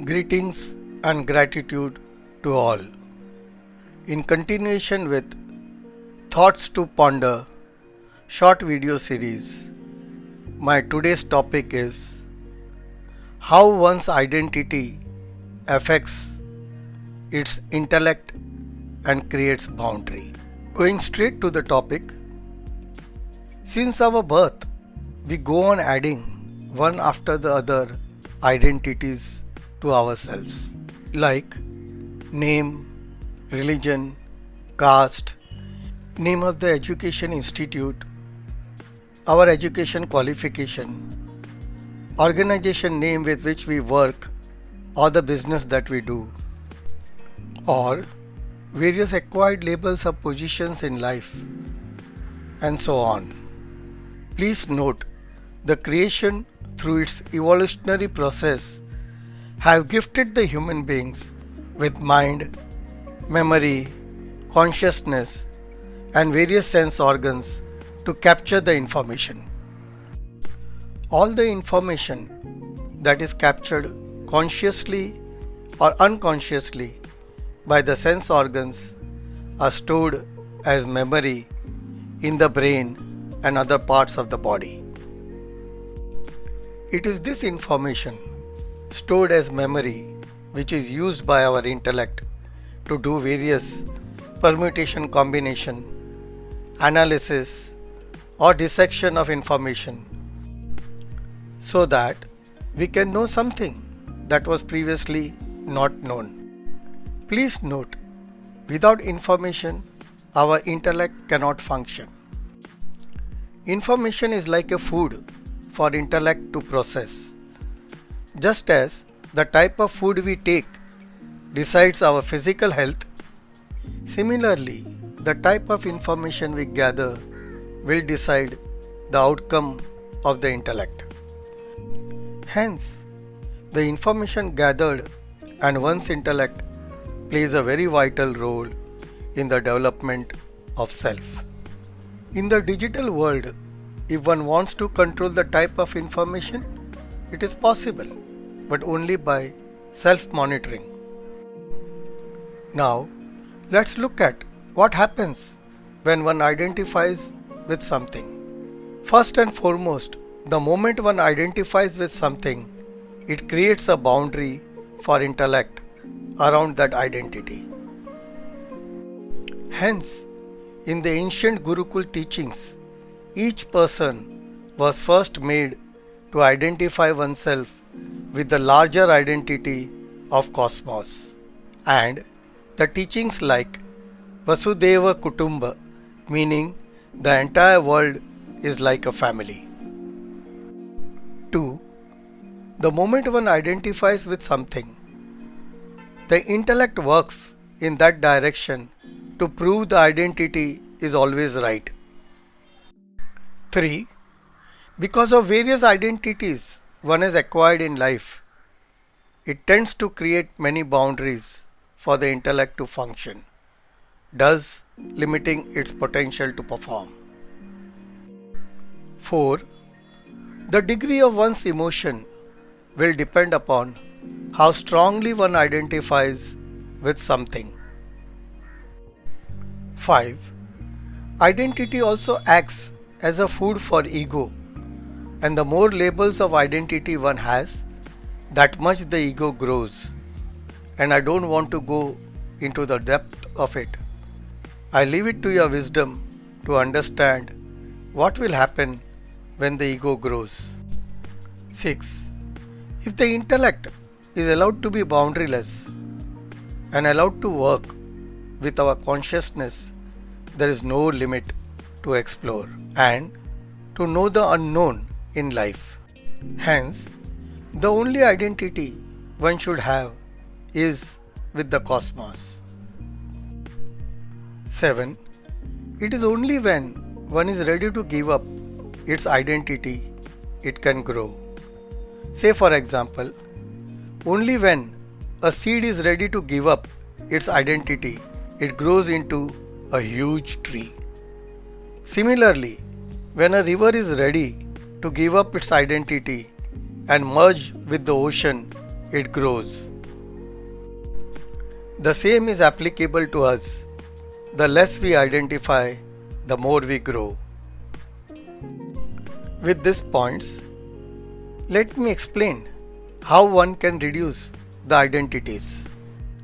Greetings and gratitude to all. In continuation with Thoughts to Ponder short video series, my today's topic is how one's identity affects its intellect and creates boundary. Going straight to the topic, since our birth, we go on adding one after the other identities to ourselves, like name, religion, caste, name of the education institute, our education qualification, organization name with which we work or the business that we do, or various acquired labels of positions in life, and so on. Please note, the creation through its evolutionary process have gifted the human beings with mind, memory, consciousness, and various sense organs to capture the information. All the information that is captured consciously or unconsciously by the sense organs are stored as memory in the brain and other parts of the body. It is this information stored as memory which is used by our intellect to do various permutation, combination, analysis or dissection of information so that we can know something that was previously not known. Please note, without information, our intellect cannot function. Information is like a food for intellect to process. Just as the type of food we take decides our physical health, similarly, the type of information we gather will decide the outcome of the intellect. Hence, the information gathered and one's intellect plays a very vital role in the development of self. In the digital world, if one wants to control the type of information, it is possible, but only by self-monitoring. Now, let's look at what happens when one identifies with something. First and foremost, the moment one identifies with something, it creates a boundary for intellect around that identity. Hence, in the ancient Gurukul teachings, each person was first made to identify oneself with the larger identity of cosmos, and the teachings like Vasudeva Kutumba, meaning the entire world is like a family. 2. The moment one identifies with something, the intellect works in that direction to prove the identity is always right. 3. Because of various identities one has acquired in life, it tends to create many boundaries for the intellect to function, thus limiting its potential to perform. 4. The degree of one's emotion will depend upon how strongly one identifies with something. 5. Identity also acts as a food for ego, and the more labels of identity one has, that much the ego grows. And I don't want to go into the depth of it. I leave it to your wisdom to understand what will happen when the ego grows. 6. If the intellect is allowed to be boundaryless and allowed to work with our consciousness, there is no limit to explore and to know the unknown in life. Hence, the only identity one should have is with the cosmos. 7. It is only when one is ready to give up its identity, it can grow. Say for example, only when a seed is ready to give up its identity, it grows into a huge tree. Similarly, when a river is ready to give up its identity and merge with the ocean, it grows. The same is applicable to us. The less we identify, the more we grow. With these points, let me explain how one can reduce the identities.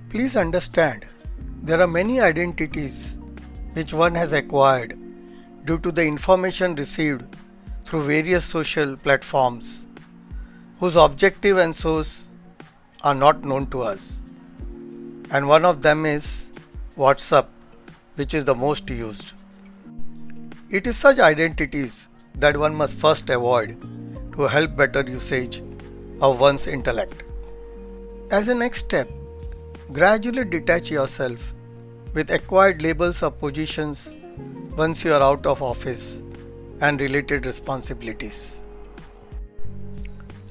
Please understand, there are many identities which one has acquired due to the information received through various social platforms whose objective and source are not known to us. And one of them is WhatsApp, which is the most used. It is such identities that one must first avoid to help better usage of one's intellect. As a next step, gradually detach yourself with acquired labels of positions once you are out of office and related responsibilities.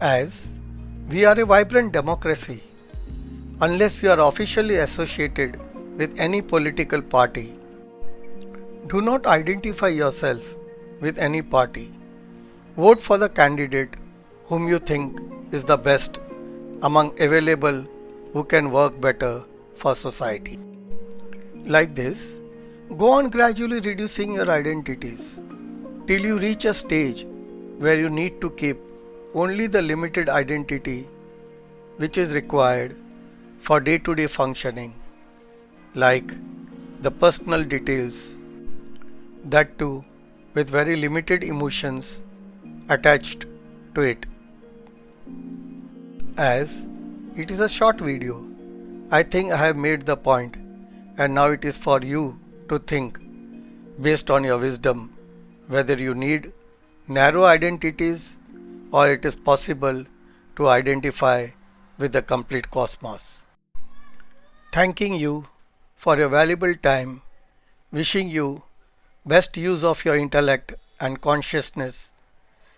As we are a vibrant democracy, unless you are officially associated with any political party, do not identify yourself with any party. Vote for the candidate whom you think is the best among available who can work better for society. Like this, go on gradually reducing your identities till you reach a stage where you need to keep only the limited identity which is required for day-to-day functioning, like the personal details, that too with very limited emotions attached to it. As it is a short video, I think I have made the point, and now it is for you to think based on your wisdom whether you need narrow identities or it is possible to identify with the complete cosmos. Thanking you for your valuable time, wishing you best use of your intellect and consciousness.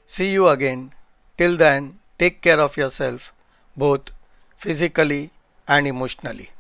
See you again. Till then, take care of yourself, both physically and emotionally.